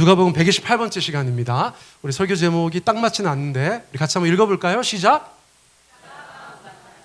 누가복음 128번째 시간입니다. 우리 설교 제목이 딱 맞지는 않는데 우리 같이 한번 읽어볼까요? 시작.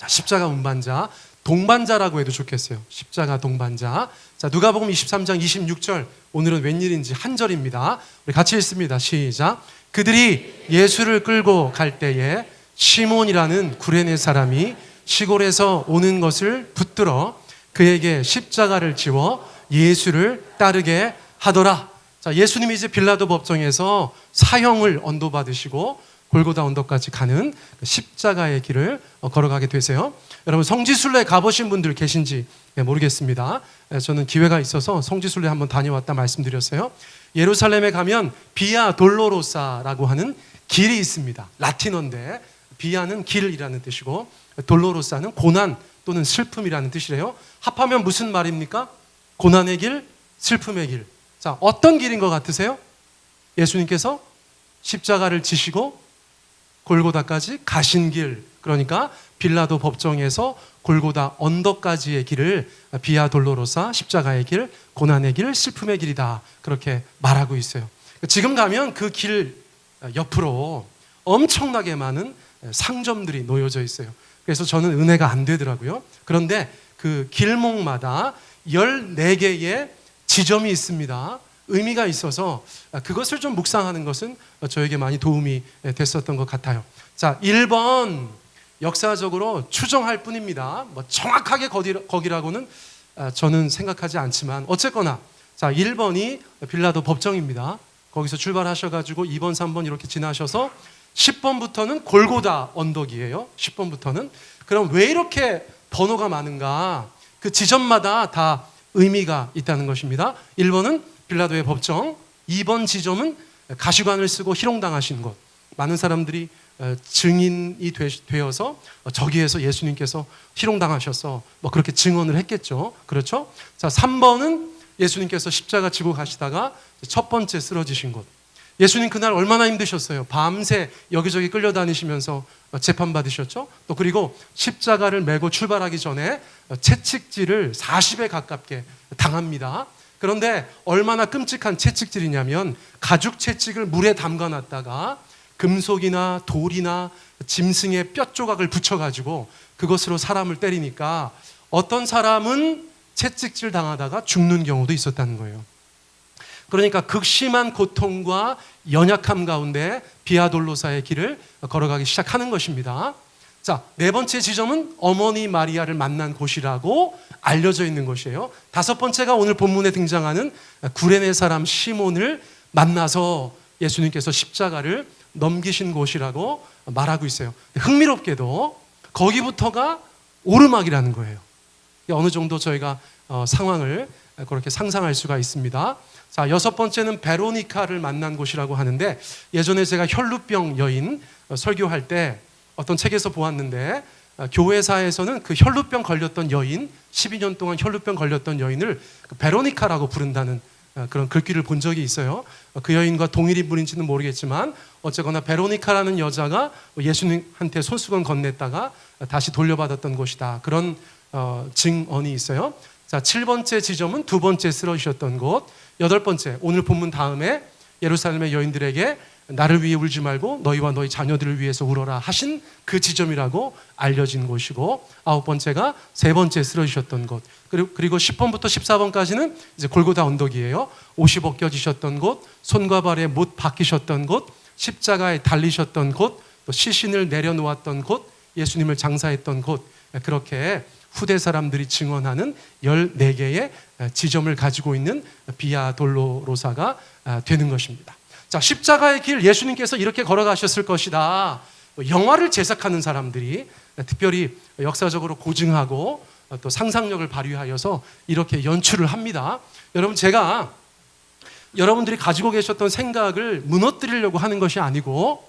자, 십자가 운반자, 동반자라고 해도 좋겠어요. 십자가 동반자. 자, 누가복음 23장 26절. 오늘은 웬일인지 한 절입니다. 우리 같이 읽습니다. 시작. 그들이 예수를 끌고 갈 때에 시몬이라는 구레네 사람이 시골에서 오는 것을 붙들어 그에게 십자가를 지워 예수를 따르게 하더라. 자, 예수님이 이제 빌라도 법정에서 사형을 언도받으시고 골고다 언덕까지 가는 십자가의 길을 걸어가게 되세요. 여러분, 성지순례 가보신 분들 계신지 모르겠습니다. 저는 기회가 있어서 성지순례 한번 다녀왔다 말씀드렸어요. 예루살렘에 가면 비아 돌로로사라고 하는 길이 있습니다. 라틴어인데 비아는 길이라는 뜻이고 돌로로사는 고난 또는 슬픔이라는 뜻이래요. 합하면 무슨 말입니까? 고난의 길, 슬픔의 길. 자, 어떤 길인 것 같으세요? 예수님께서 십자가를 지시고 골고다까지 가신 길, 그러니까 빌라도 법정에서 골고다 언덕까지의 길을 비아 돌로로사, 십자가의 길, 고난의 길, 슬픔의 길이다, 그렇게 말하고 있어요. 지금 가면 그 길 옆으로 엄청나게 많은 상점들이 놓여져 있어요. 그래서 저는 은혜가 안 되더라고요. 그런데 그 길목마다 14개의 지점이 있습니다. 의미가 있어서 그것을 좀 묵상하는 것은 저에게 많이 도움이 됐었던 것 같아요. 자, 1번 역사적으로 추정할 뿐입니다. 뭐 정확하게 거기라고는 저는 생각하지 않지만 어쨌거나 자, 1번이 빌라도 법정입니다. 거기서 출발하셔가지고 2번, 3번 이렇게 지나셔서 10번부터는 골고다 언덕이에요. 10번부터는. 그럼 왜 이렇게 번호가 많은가? 그 지점마다 다 의미가 있다는 것입니다. 1번은 빌라도의 법정, 2번 지점은 가시관을 쓰고 희롱당하신 곳. 많은 사람들이 증인이 되어서 저기에서 예수님께서 희롱당하셔서 뭐 그렇게 증언을 했겠죠. 그렇죠? 자, 3번은 예수님께서 십자가 지고 가시다가 첫 번째 쓰러지신 곳. 예수님 그날 얼마나 힘드셨어요. 밤새 여기저기 끌려다니시면서 재판받으셨죠. 또 그리고 십자가를 메고 출발하기 전에 채찍질을 40에 가깝게 당합니다. 그런데 얼마나 끔찍한 채찍질이냐면 가죽 채찍을 물에 담가놨다가 금속이나 돌이나 짐승의 뼈 조각을 붙여가지고 그것으로 사람을 때리니까 어떤 사람은 채찍질 당하다가 죽는 경우도 있었다는 거예요. 그러니까 극심한 고통과 연약함 가운데 비아돌로사의 길을 걸어가기 시작하는 것입니다. 자, 네 번째 지점은 어머니 마리아를 만난 곳이라고 알려져 있는 것이에요. 다섯 번째가 오늘 본문에 등장하는 구레네 사람 시몬을 만나서 예수님께서 십자가를 넘기신 곳이라고 말하고 있어요. 흥미롭게도 거기부터가 오르막이라는 거예요. 어느 정도 저희가 상황을 그렇게 상상할 수가 있습니다. 자, 여섯 번째는 베로니카를 만난 곳이라고 하는데 예전에 제가 혈루병 여인 설교할 때 어떤 책에서 보았는데 교회사에서는 그 혈루병 걸렸던 여인, 12년 동안 혈루병 걸렸던 여인을 베로니카라고 부른다는 그런 글귀를 본 적이 있어요. 그 여인과 동일 인물인지는 모르겠지만 어쨌거나 베로니카라는 여자가 예수님한테 손수건 건넸다가 다시 돌려받았던 곳이다. 그런 증언이 있어요. 자, 7번째 지점은 두 번째 쓰러지셨던 곳. 8번째, 오늘 본문 다음에 예루살렘의 여인들에게 나를 위해 울지 말고 너희와 너희 자녀들을 위해서 울어라 하신 그 지점이라고 알려진 곳이고, 9번째가 세 번째 쓰러지셨던 곳. 그리고 10번부터 14번까지는 이제 골고다 언덕이에요. 옷이 벗겨지셨던 곳, 손과 발에 못 박히셨던 곳, 십자가에 달리셨던 곳, 또 시신을 내려놓았던 곳, 예수님을 장사했던 곳, 그렇게 후대 사람들이 증언하는 14개의 지점을 가지고 있는 비아 돌로로사가 되는 것입니다. 자, 십자가의 길 예수님께서 이렇게 걸어가셨을 것이다. 영화를 제작하는 사람들이 특별히 역사적으로 고증하고 또 상상력을 발휘하여서 이렇게 연출을 합니다. 여러분, 제가 여러분들이 가지고 계셨던 생각을 무너뜨리려고 하는 것이 아니고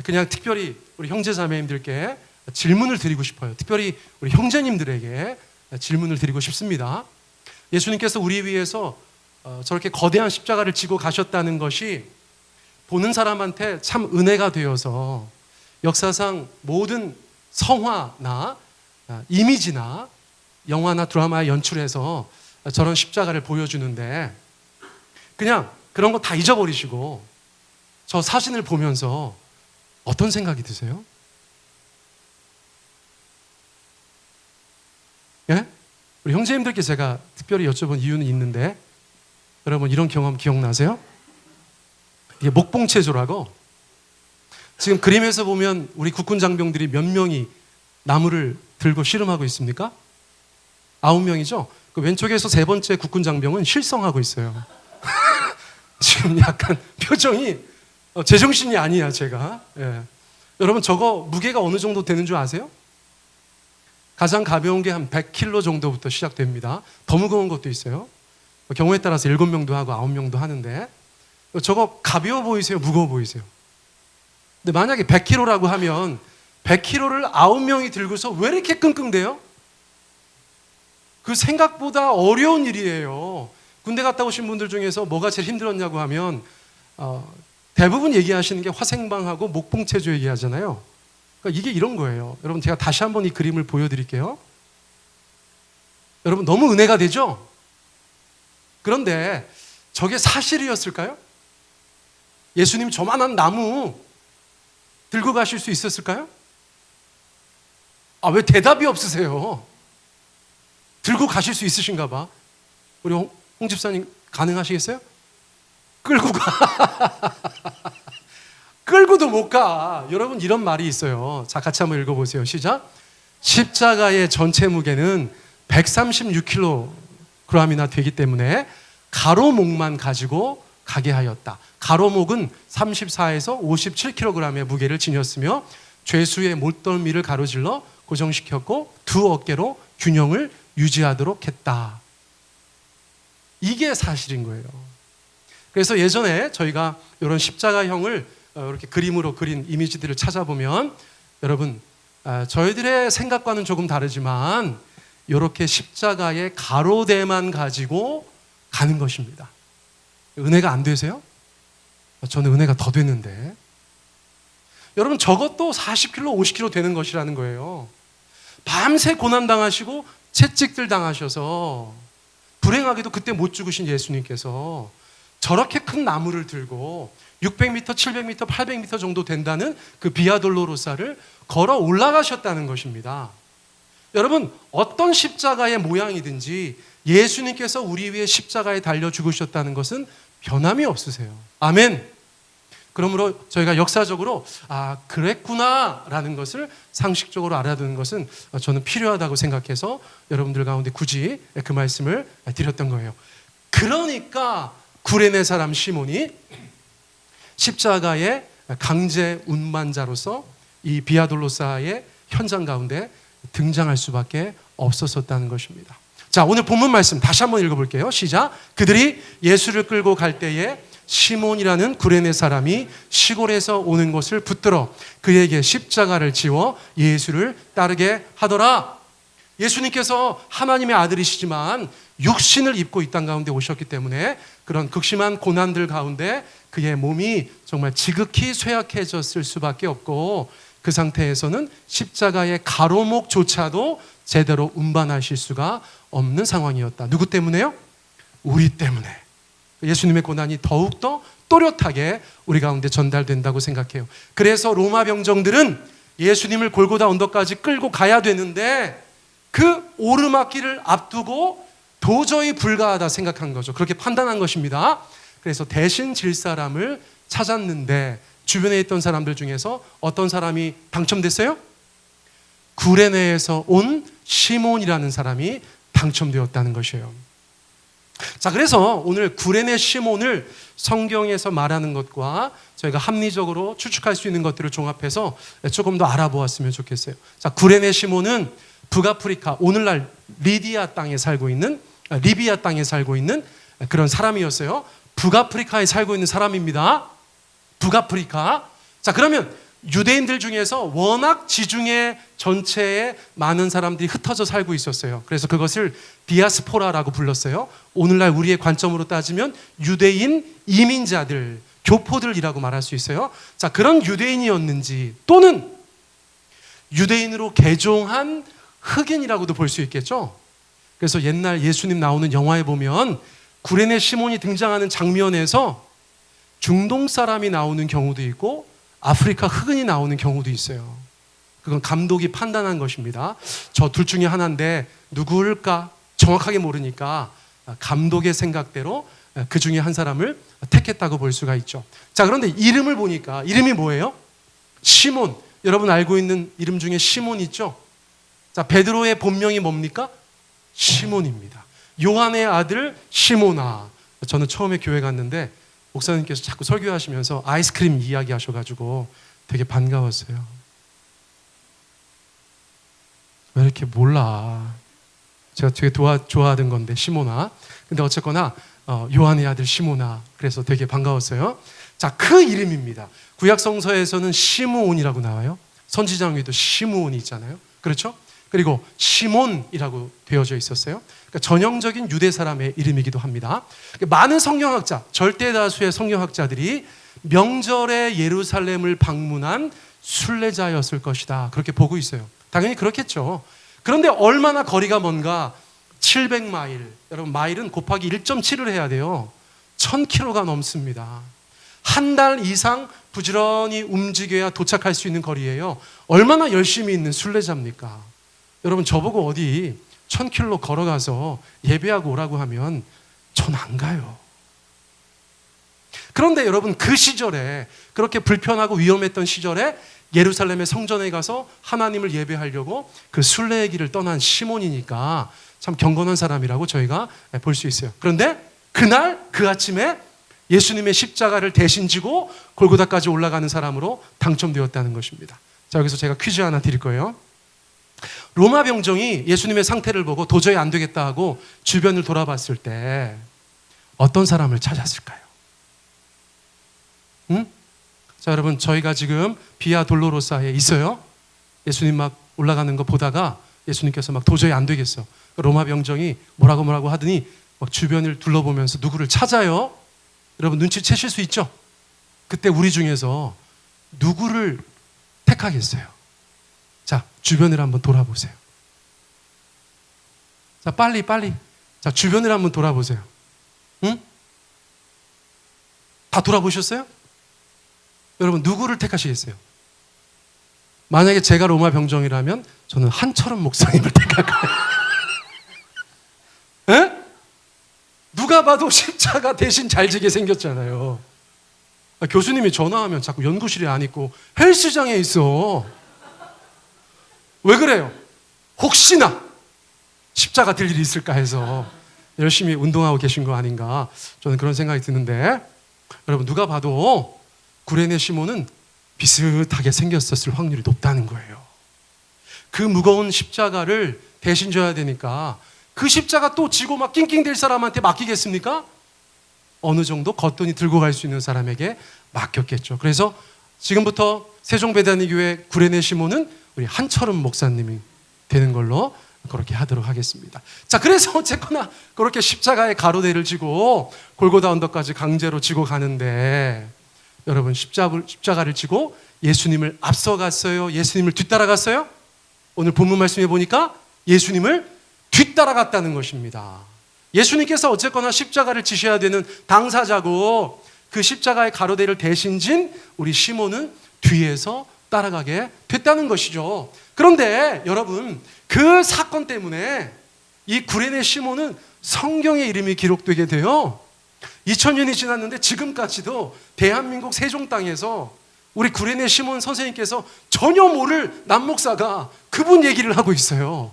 그냥 특별히 우리 형제자매님들께 질문을 드리고 싶어요. 특별히 우리 형제님들에게 질문을 드리고 싶습니다. 예수님께서 우리 위해서 저렇게 거대한 십자가를 지고 가셨다는 것이 보는 사람한테 참 은혜가 되어서 역사상 모든 성화나 이미지나 영화나 드라마에 연출해서 저런 십자가를 보여주는데 그냥 그런 거 다 잊어버리시고 저 사진을 보면서 어떤 생각이 드세요? 예? 우리 형제님들께 제가 특별히 여쭤본 이유는 있는데 여러분 이런 경험 기억나세요? 이게 목봉체조라고 지금 그림에서 보면 우리 국군 장병들이 몇 명이 나무를 들고 씨름하고 있습니까? 9명이죠? 그 왼쪽에서 세 번째 국군 장병은 실성하고 있어요. 지금 약간 표정이 제정신이 아니야 제가. 예. 여러분 저거 무게가 어느 정도 되는 줄 아세요? 가장 가벼운 게 한 100kg 정도부터 시작됩니다. 더 무거운 것도 있어요. 경우에 따라서 7명도 하고 9명도 하는데 저거 가벼워 보이세요? 무거워 보이세요? 근데 만약에 100kg라고 하면 100kg를 9명이 들고서 왜 이렇게 끙끙대요? 그 생각보다 어려운 일이에요. 군대 갔다 오신 분들 중에서 뭐가 제일 힘들었냐고 하면 대부분 얘기하시는 게 화생방하고 목봉체조 얘기하잖아요. 그러니까 이게 이런 거예요. 여러분 제가 다시 한번 이 그림을 보여드릴게요. 여러분 너무 은혜가 되죠? 그런데 저게 사실이었을까요? 예수님 저만한 나무 들고 가실 수 있었을까요? 왜 대답이 없으세요? 들고 가실 수 있으신가 봐. 우리 홍 집사님 가능하시겠어요? 끌고 가. 끌고도 못 가. 여러분 이런 말이 있어요. 자, 같이 한번 읽어보세요. 시작. 십자가의 전체 무게는 136kg이나 되기 때문에 가로목만 가지고 가게 하였다. 가로목은 34에서 57kg의 무게를 지녔으며 죄수의 못덜미를 가로질러 고정시켰고 두 어깨로 균형을 유지하도록 했다. 이게 사실인 거예요. 그래서 예전에 저희가 이런 십자가형을 이렇게 그림으로 그린 이미지들을 찾아보면 여러분 저희들의 생각과는 조금 다르지만 이렇게 십자가의 가로대만 가지고 가는 것입니다. 은혜가 안 되세요? 저는 은혜가 더 되는데. 여러분 저것도 40kg, 50kg 되는 것이라는 거예요. 밤새 고난당하시고 채찍들 당하셔서 불행하게도 그때 못 죽으신 예수님께서 저렇게 큰 나무를 들고 600m, 700m, 800m 정도 된다는 그 비아돌로로사를 걸어 올라가셨다는 것입니다. 여러분 어떤 십자가의 모양이든지 예수님께서 우리 위해 십자가에 달려 죽으셨다는 것은 변함이 없으세요. 아멘. 그러므로 저희가 역사적으로 그랬구나 라는 것을 상식적으로 알아두는 것은 저는 필요하다고 생각해서 여러분들 가운데 굳이 그 말씀을 드렸던 거예요. 그러니까 구레네 사람 시몬이 십자가의 강제 운반자로서 이 비아돌로사의 현장 가운데 등장할 수밖에 없었다는 것입니다. 자, 오늘 본문 말씀 다시 한번 읽어볼게요. 시작. 그들이 예수를 끌고 갈 때에 시몬이라는 구레네 사람이 시골에서 오는 것을 붙들어 그에게 십자가를 지워 예수를 따르게 하더라. 예수님께서 하나님의 아들이시지만 육신을 입고 이 땅 가운데 오셨기 때문에 그런 극심한 고난들 가운데 그의 몸이 정말 지극히 쇠약해졌을 수밖에 없고 그 상태에서는 십자가의 가로목조차도 제대로 운반하실 수가 없는 상황이었다. 누구 때문에요? 우리 때문에. 예수님의 고난이 더욱더 또렷하게 우리 가운데 전달된다고 생각해요. 그래서 로마 병정들은 예수님을 골고다 언덕까지 끌고 가야 되는데 그 오르막길을 앞두고 도저히 불가하다 생각한 거죠. 그렇게 판단한 것입니다. 그래서 대신 질 사람을 찾았는데 주변에 있던 사람들 중에서 어떤 사람이 당첨됐어요? 구레네에서 온 시몬이라는 사람이 당첨되었다는 것이에요. 자, 그래서 오늘 구레네 시몬을 성경에서 말하는 것과 저희가 합리적으로 추측할 수 있는 것들을 종합해서 조금 더 알아보았으면 좋겠어요. 자, 구레네 시몬은 북아프리카, 오늘날 리비아 땅에 살고 있는 그런 사람이었어요. 북아프리카에 살고 있는 사람입니다. 북아프리카. 자, 그러면 유대인들 중에서 워낙 지중해 전체에 많은 사람들이 흩어져 살고 있었어요. 그래서 그것을 디아스포라라고 불렀어요. 오늘날 우리의 관점으로 따지면 유대인 이민자들, 교포들이라고 말할 수 있어요. 자, 그런 유대인이었는지 또는 유대인으로 개종한 흑인이라고도 볼 수 있겠죠. 그래서 옛날 예수님 나오는 영화에 보면 구레네 시몬이 등장하는 장면에서 중동 사람이 나오는 경우도 있고 아프리카 흑인이 나오는 경우도 있어요. 그건 감독이 판단한 것입니다. 저 둘 중에 하나인데 누구일까 정확하게 모르니까 감독의 생각대로 그 중에 한 사람을 택했다고 볼 수가 있죠. 자, 그런데 이름을 보니까 이름이 뭐예요? 시몬. 여러분 알고 있는 이름 중에 시몬 있죠? 자, 베드로의 본명이 뭡니까? 시몬입니다. 요한의 아들 시몬아. 저는 처음에 교회 갔는데 목사님께서 자꾸 설교하시면서 아이스크림 이야기 하셔가지고 되게 반가웠어요. 왜 이렇게 몰라? 제가 되게 좋아하던 건데 시몬아. 근데 어쨌거나 요한의 아들 시몬아. 그래서 되게 반가웠어요. 자, 그 이름입니다. 구약 성서에서는 시므온이라고 나와요. 선지자에도 시므온이 있잖아요. 그렇죠? 그리고 시몬이라고 되어져 있었어요. 그러니까 전형적인 유대 사람의 이름이기도 합니다. 많은 성경학자, 절대 다수의 성경학자들이 명절에 예루살렘을 방문한 순례자였을 것이다. 그렇게 보고 있어요. 당연히 그렇겠죠. 그런데 얼마나 거리가 먼가? 700마일. 여러분, 마일은 곱하기 1.7을 해야 돼요. 1000km가 넘습니다. 한 달 이상 부지런히 움직여야 도착할 수 있는 거리예요. 얼마나 열심히 있는 순례자입니까? 여러분, 저보고 어디 1000km 걸어가서 예배하고 오라고 하면 전 안 가요. 그런데 여러분, 그 시절에, 그렇게 불편하고 위험했던 시절에 예루살렘의 성전에 가서 하나님을 예배하려고 그 순례의 길을 떠난 시몬이니까 참 경건한 사람이라고 저희가 볼 수 있어요. 그런데 그날 그 아침에 예수님의 십자가를 대신 지고 골고다까지 올라가는 사람으로 당첨되었다는 것입니다. 자, 여기서 제가 퀴즈 하나 드릴 거예요. 로마 병정이 예수님의 상태를 보고 도저히 안 되겠다 하고 주변을 돌아봤을 때 어떤 사람을 찾았을까요? 응? 자, 여러분, 저희가 지금 비아 돌로로사에 있어요. 예수님 막 올라가는 거 보다가 예수님께서 막 도저히 안 되겠어. 로마 병정이 뭐라고 하더니 막 주변을 둘러보면서 누구를 찾아요. 여러분, 눈치채실 수 있죠? 그때 우리 중에서 누구를 택하겠어요? 자, 주변을 한번 돌아보세요. 자, 빨리. 자, 주변을 한번 돌아보세요. 응? 다 돌아보셨어요? 여러분, 누구를 택하시겠어요? 만약에 제가 로마 병정이라면 저는 한철원 목사님을 택할 거예요. 에? 누가 봐도 십자가 대신 잘 지게 생겼잖아요. 교수님이 전화하면 자꾸 연구실에 안 있고 헬스장에 있어. 왜 그래요? 혹시나 십자가 들 일이 있을까 해서 열심히 운동하고 계신 거 아닌가, 저는 그런 생각이 드는데, 여러분, 누가 봐도 구레네 시몬은 비슷하게 생겼었을 확률이 높다는 거예요. 그 무거운 십자가를 대신 져야 되니까 그 십자가 또 지고 막 낑낑댈 사람한테 맡기겠습니까? 어느 정도 겉돈이 들고 갈 수 있는 사람에게 맡겼겠죠. 그래서 지금부터 세종배단위교회 구레네 시몬은 우리 한철원 목사님이 되는 걸로 그렇게 하도록 하겠습니다. 자, 그래서 어쨌거나 그렇게 십자가의 가로대를 지고 골고다 언덕까지 강제로 지고 가는데, 여러분, 십자가를 지고 예수님을 앞서갔어요? 예수님을 뒤따라갔어요? 오늘 본문 말씀해 보니까 예수님을 뒤따라갔다는 것입니다. 예수님께서 어쨌거나 십자가를 지셔야 되는 당사자고 그 십자가의 가로대를 대신 진 우리 시몬은 뒤에서 따라가게 됐다는 것이죠. 그런데 여러분, 그 사건 때문에 이 구레네 시몬은 성경의 이름이 기록되게 돼요. 2000년이 지났는데 지금까지도 대한민국 세종 땅에서 우리 구레네 시몬 선생님께서 전혀 모를 남목사가 그분 얘기를 하고 있어요.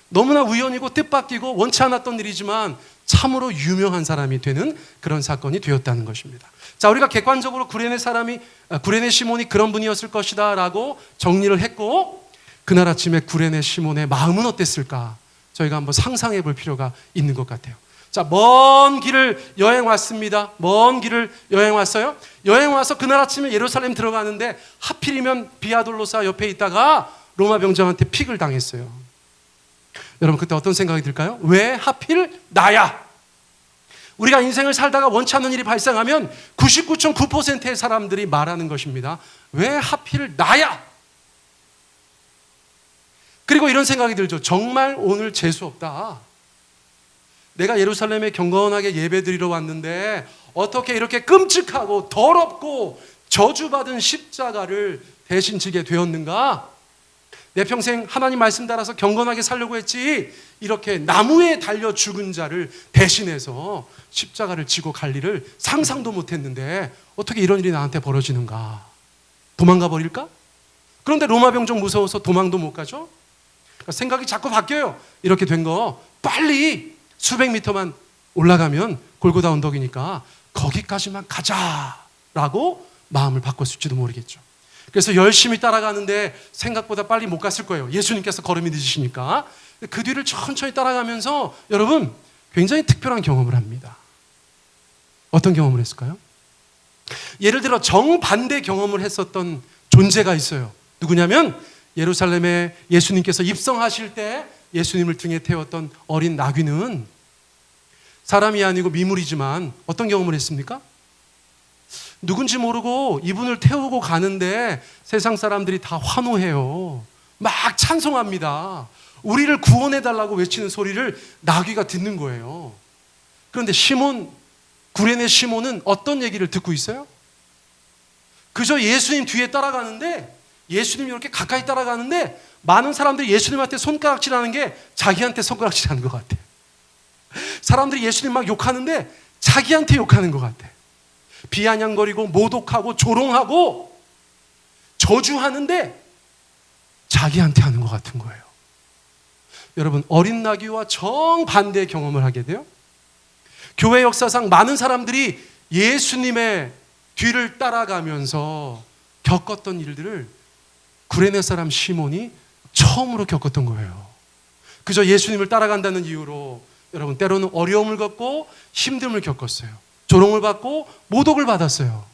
너무나 우연이고 뜻밖이고 원치 않았던 일이지만 참으로 유명한 사람이 되는 그런 사건이 되었다는 것입니다. 자, 우리가 객관적으로 구레네 시몬이 그런 분이었을 것이다 라고 정리를 했고, 그날 아침에 구레네 시몬의 마음은 어땠을까? 저희가 한번 상상해 볼 필요가 있는 것 같아요. 자, 먼 길을 여행 왔습니다. 먼 길을 여행 왔어요. 여행 와서 그날 아침에 예루살렘 들어가는데 하필이면 비아돌로사 옆에 있다가 로마 병정한테 픽을 당했어요. 여러분, 그때 어떤 생각이 들까요? 왜 하필 나야? 우리가 인생을 살다가 원치 않는 일이 발생하면 99.9%의 사람들이 말하는 것입니다. 왜 하필 나야? 그리고 이런 생각이 들죠. 정말 오늘 재수 없다. 내가 예루살렘에 경건하게 예배드리러 왔는데 어떻게 이렇게 끔찍하고 더럽고 저주받은 십자가를 대신 지게 되었는가? 내 평생 하나님 말씀 따라서 경건하게 살려고 했지, 이렇게 나무에 달려 죽은 자를 대신해서 십자가를 지고 갈 일을 상상도 못했는데 어떻게 이런 일이 나한테 벌어지는가? 도망가 버릴까? 그런데 로마 병정 무서워서 도망도 못 가죠? 그러니까 생각이 자꾸 바뀌어요. 이렇게 된 거 빨리 수백 미터만 올라가면 골고다 언덕이니까 거기까지만 가자라고 마음을 바꿨을지도 모르겠죠. 그래서 열심히 따라가는데 생각보다 빨리 못 갔을 거예요. 예수님께서 걸음이 늦으시니까. 그 뒤를 천천히 따라가면서 여러분 굉장히 특별한 경험을 합니다. 어떤 경험을 했을까요? 예를 들어 정반대 경험을 했었던 존재가 있어요. 누구냐면 예루살렘에 예수님께서 입성하실 때 예수님을 등에 태웠던 어린 나귀는 사람이 아니고 미물이지만 어떤 경험을 했습니까? 누군지 모르고 이분을 태우고 가는데 세상 사람들이 다 환호해요. 막 찬송합니다. 우리를 구원해달라고 외치는 소리를 나귀가 듣는 거예요. 그런데 구레네 시몬은 어떤 얘기를 듣고 있어요? 그저 예수님 뒤에 따라가는데, 예수님이 이렇게 가까이 따라가는데 많은 사람들이 예수님한테 손가락질하는 게 자기한테 손가락질하는 것 같아. 사람들이 예수님 막 욕하는데 자기한테 욕하는 것 같아. 비아냥거리고 모독하고 조롱하고 저주하는데 자기한테 하는 것 같은 거예요. 여러분, 어린 나귀와 정반대의 경험을 하게 돼요. 교회 역사상 많은 사람들이 예수님의 뒤를 따라가면서 겪었던 일들을 구레네 사람 시몬이 처음으로 겪었던 거예요. 그저 예수님을 따라간다는 이유로 여러분 때로는 어려움을 겪고 힘듦을 겪었어요. 조롱을 받고 모독을 받았어요.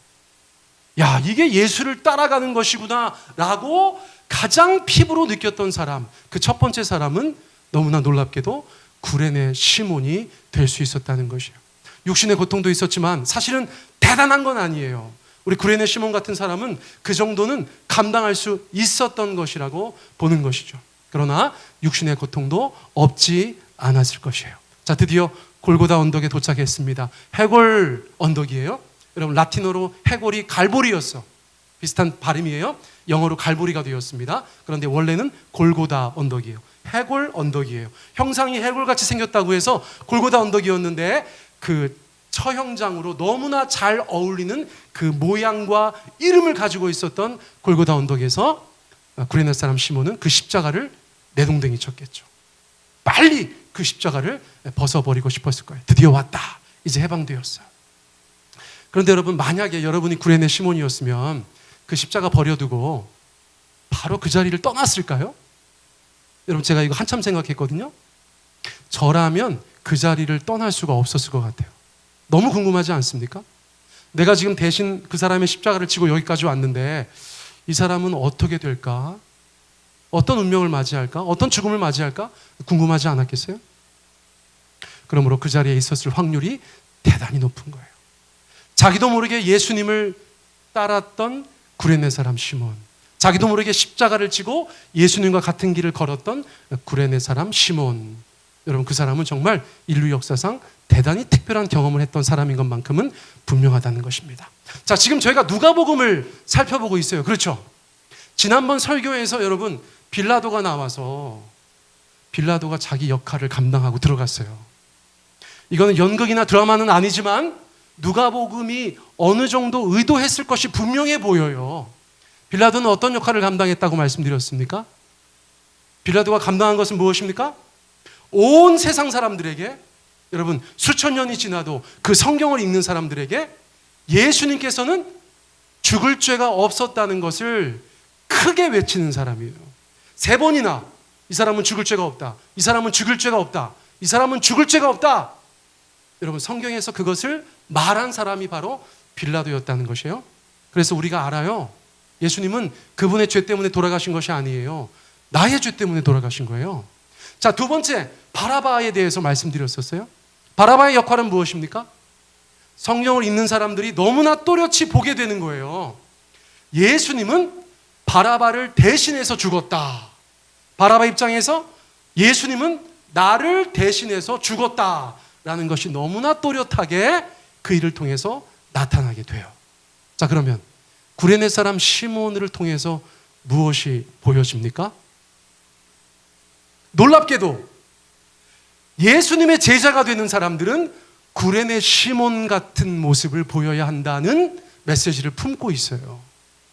야, 이게 예수를 따라가는 것이구나 라고 가장 피부로 느꼈던 사람, 그 첫 번째 사람은 너무나 놀랍게도 구레네 시몬이 될 수 있었다는 것이에요. 육신의 고통도 있었지만 사실은 대단한 건 아니에요. 우리 구레네 시몬 같은 사람은 그 정도는 감당할 수 있었던 것이라고 보는 것이죠. 그러나 육신의 고통도 없지 않았을 것이에요. 자, 드디어 골고다 언덕에 도착했습니다. 해골 언덕이에요. 여러분, 라틴어로 해골이 갈보리였어. 비슷한 발음이에요. 영어로 갈보리가 되었습니다. 그런데 원래는 골고다 언덕이에요. 해골 언덕이에요. 형상이 해골같이 생겼다고 해서 골고다 언덕이었는데 그 처형장으로 너무나 잘 어울리는 그 모양과 이름을 가지고 있었던 골고다 언덕에서 구레네 사람 시몬은 그 십자가를 내동댕이 쳤겠죠. 빨리 그 십자가를 벗어버리고 싶었을 거예요. 드디어 왔다. 이제 해방되었어요. 그런데 여러분, 만약에 여러분이 구레네 시몬이었으면 그 십자가 버려두고 바로 그 자리를 떠났을까요? 여러분, 제가 이거 한참 생각했거든요. 저라면 그 자리를 떠날 수가 없었을 것 같아요. 너무 궁금하지 않습니까? 내가 지금 대신 그 사람의 십자가를 지고 여기까지 왔는데 이 사람은 어떻게 될까? 어떤 운명을 맞이할까? 어떤 죽음을 맞이할까? 궁금하지 않았겠어요? 그러므로 그 자리에 있었을 확률이 대단히 높은 거예요. 자기도 모르게 예수님을 따랐던 구레네 사람 시몬, 자기도 모르게 십자가를 지고 예수님과 같은 길을 걸었던 구레네 사람 시몬. 여러분, 그 사람은 정말 인류 역사상 대단히 특별한 경험을 했던 사람인 것만큼은 분명하다는 것입니다. 자, 지금 저희가 누가복음을 살펴보고 있어요. 그렇죠? 지난번 설교에서 여러분 빌라도가 나와서 빌라도가 자기 역할을 감당하고 들어갔어요. 이거는 연극이나 드라마는 아니지만 누가복음이 어느 정도 의도했을 것이 분명해 보여요. 빌라도는 어떤 역할을 감당했다고 말씀드렸습니까? 빌라도가 감당한 것은 무엇입니까? 온 세상 사람들에게, 여러분 수천 년이 지나도 그 성경을 읽는 사람들에게 예수님께서는 죽을 죄가 없었다는 것을 크게 외치는 사람이에요. 3번이나 이 사람은 죽을 죄가 없다, 이 사람은 죽을 죄가 없다, 이 사람은 죽을 죄가 없다. 여러분, 성경에서 그것을 말한 사람이 바로 빌라도였다는 것이에요. 그래서 우리가 알아요. 예수님은 그분의 죄 때문에 돌아가신 것이 아니에요. 나의 죄 때문에 돌아가신 거예요. 자, 두 번째, 바라바에 대해서 말씀드렸었어요. 바라바의 역할은 무엇입니까? 성경을 읽는 사람들이 너무나 또렷이 보게 되는 거예요. 예수님은 바라바를 대신해서 죽었다. 바라바 입장에서 예수님은 나를 대신해서 죽었다라는 것이 너무나 또렷하게 그 일을 통해서 나타나게 돼요. 자, 그러면 구레네 사람 시몬을 통해서 무엇이 보여집니까? 놀랍게도 예수님의 제자가 되는 사람들은 구레네 시몬 같은 모습을 보여야 한다는 메시지를 품고 있어요.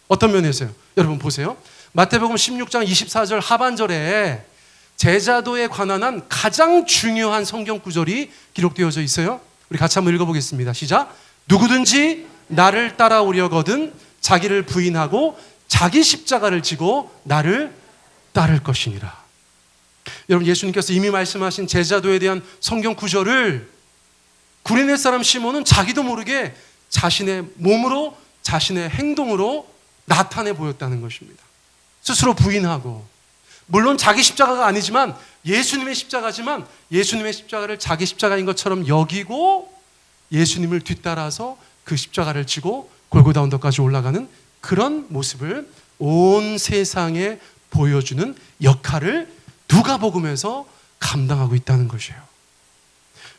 어떤 면에서요? 여러분 보세요. 마태복음 16장 24절 하반절에 제자도에 관한 한 가장 중요한 성경 구절이 기록되어져 있어요. 우리 같이 한번 읽어보겠습니다. 시작. 누구든지 나를 따라오려거든 자기를 부인하고 자기 십자가를 지고 나를 따를 것이니라. 여러분, 예수님께서 이미 말씀하신 제자도에 대한 성경 구절을 구레네 사람 시몬은 자기도 모르게 자신의 몸으로, 자신의 행동으로 나타내 보였다는 것입니다. 스스로 부인하고, 물론 자기 십자가가 아니지만 예수님의 십자가지만 예수님의 십자가를 자기 십자가인 것처럼 여기고 예수님을 뒤따라서 그 십자가를 지고 골고다 언덕까지 올라가는 그런 모습을 온 세상에 보여주는 역할을 누가복음에서 감당하고 있다는 것이에요.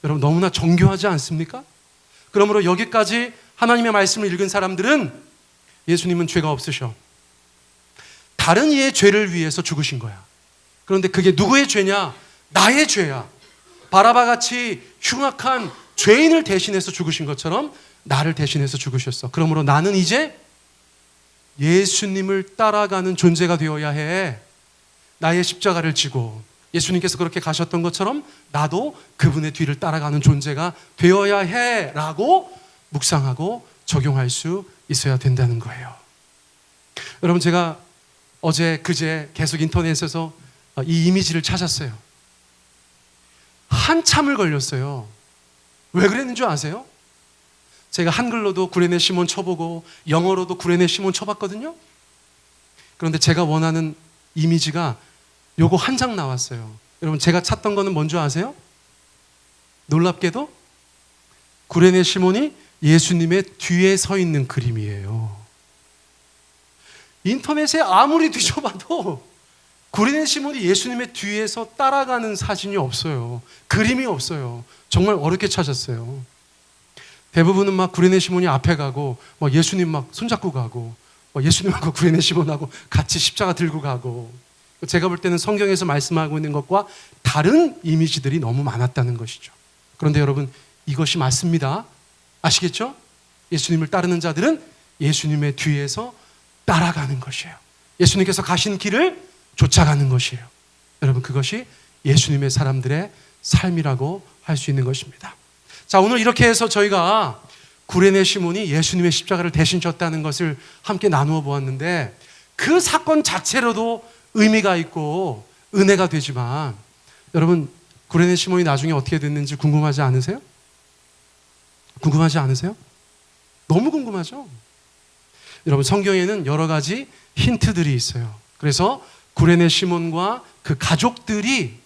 여러분, 너무나 정교하지 않습니까? 그러므로 여기까지 하나님의 말씀을 읽은 사람들은 예수님은 죄가 없으셔. 다른 이의 죄를 위해서 죽으신 거야. 그런데 그게 누구의 죄냐? 나의 죄야. 바라바같이 흉악한 죄인을 대신해서 죽으신 것처럼 나를 대신해서 죽으셨어. 그러므로 나는 이제 예수님을 따라가는 존재가 되어야 해. 나의 십자가를 지고 예수님께서 그렇게 가셨던 것처럼 나도 그분의 뒤를 따라가는 존재가 되어야 해 라고 묵상하고 적용할 수 있어야 된다는 거예요. 여러분, 제가 어제 그제 계속 인터넷에서 이 이미지를 찾았어요. 한참을 걸렸어요. 왜 그랬는 줄 아세요? 제가 한글로도 구레네 시몬 쳐보고 영어로도 구레네 시몬 쳐봤거든요. 그런데 제가 원하는 이미지가 요거 한 장 나왔어요. 여러분, 제가 찾던 거는 뭔지 아세요? 놀랍게도 구레네 시몬이 예수님의 뒤에 서 있는 그림이에요. 인터넷에 아무리 뒤져봐도 구레네 시몬이 예수님의 뒤에서 따라가는 사진이 없어요. 그림이 없어요. 정말 어렵게 찾았어요. 대부분은 막 구레네 시몬이 앞에 가고 막 예수님 막 손잡고 가고 예수님하고 구레네 시몬하고 같이 십자가 들고 가고, 제가 볼 때는 성경에서 말씀하고 있는 것과 다른 이미지들이 너무 많았다는 것이죠. 그런데 여러분, 이것이 맞습니다. 아시겠죠? 예수님을 따르는 자들은 예수님의 뒤에서 따라가는 것이에요. 예수님께서 가신 길을 쫓아가는 것이에요. 여러분, 그것이 예수님의 사람들의 삶이라고 할 수 있는 것입니다. 자, 오늘 이렇게 해서 저희가 구레네 시몬이 예수님의 십자가를 대신 졌다는 것을 함께 나누어 보았는데, 그 사건 자체로도 의미가 있고 은혜가 되지만, 여러분, 구레네 시몬이 나중에 어떻게 됐는지 궁금하지 않으세요? 궁금하지 않으세요? 너무 궁금하죠? 여러분, 성경에는 여러 가지 힌트들이 있어요. 그래서 구레네 시몬과 그 가족들이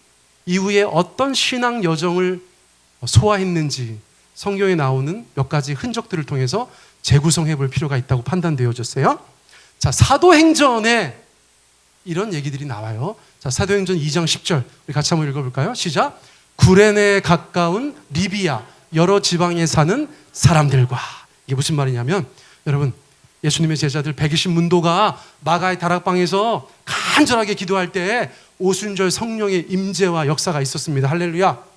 이후에 어떤 신앙 여정을 소화했는지 성경에 나오는 몇 가지 흔적들을 통해서 재구성해 볼 필요가 있다고 판단되어졌어요. 자, 사도행전에 이런 얘기들이 나와요. 자, 사도행전 2장 10절 우리 같이 한번 읽어볼까요? 시작. 구레네에 가까운 리비아 여러 지방에 사는 사람들과. 이게 무슨 말이냐면, 여러분, 예수님의 제자들 120문도가 마가의 다락방에서 간절하게 기도할 때 오순절 성령의 임재와 역사가 있었습니다. 할렐루야.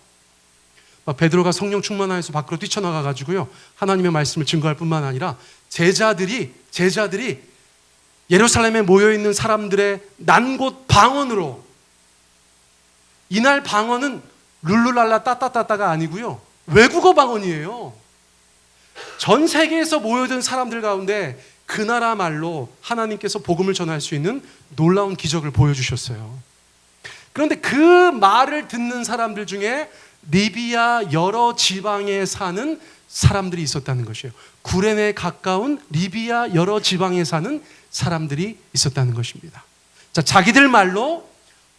베드로가 성령 충만하여서 밖으로 뛰쳐나가 가지고요, 하나님의 말씀을 증거할 뿐만 아니라 제자들이 예루살렘에 모여있는 사람들의 난 곳 방언으로, 이날 방언은 룰루랄라 따따따따가 아니고요, 외국어 방언이에요. 전 세계에서 모여든 사람들 가운데 그 나라 말로 하나님께서 복음을 전할 수 있는 놀라운 기적을 보여주셨어요. 그런데 그 말을 듣는 사람들 중에 리비아 여러 지방에 사는 사람들이 있었다는 것이에요. 구레네에 가까운 리비아 여러 지방에 사는 사람들이 있었다는 것입니다. 자, 자기들 말로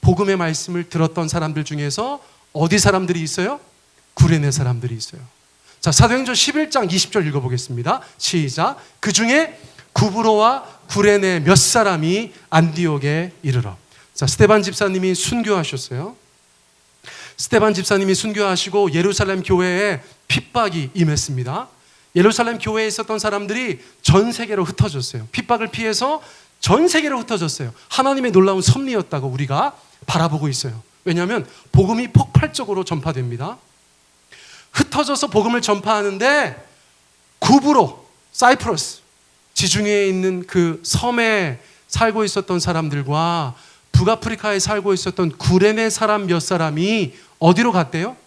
복음의 말씀을 들었던 사람들 중에서 어디 사람들이 있어요? 구레네 사람들이 있어요. 자, 사도행전 11장 20절 읽어보겠습니다. 시작. 그 중에 구브로와 구레네 몇 사람이 안디옥에 이르러. 자, 스데반 집사님이 순교하셨어요. 스데반 집사님이 순교하시고 예루살렘 교회에 핍박이 임했습니다. 예루살렘 교회에 있었던 사람들이 전 세계로 흩어졌어요. 핍박을 피해서 전 세계로 흩어졌어요. 하나님의 놀라운 섭리였다고 우리가 바라보고 있어요. 왜냐하면 복음이 폭발적으로 전파됩니다. 흩어져서 복음을 전파하는데 구브로, 사이프러스, 지중해에 있는 그 섬에 살고 있었던 사람들과 북아프리카에 살고 있었던 구레네 사람 몇 사람이 어디로 갔대요?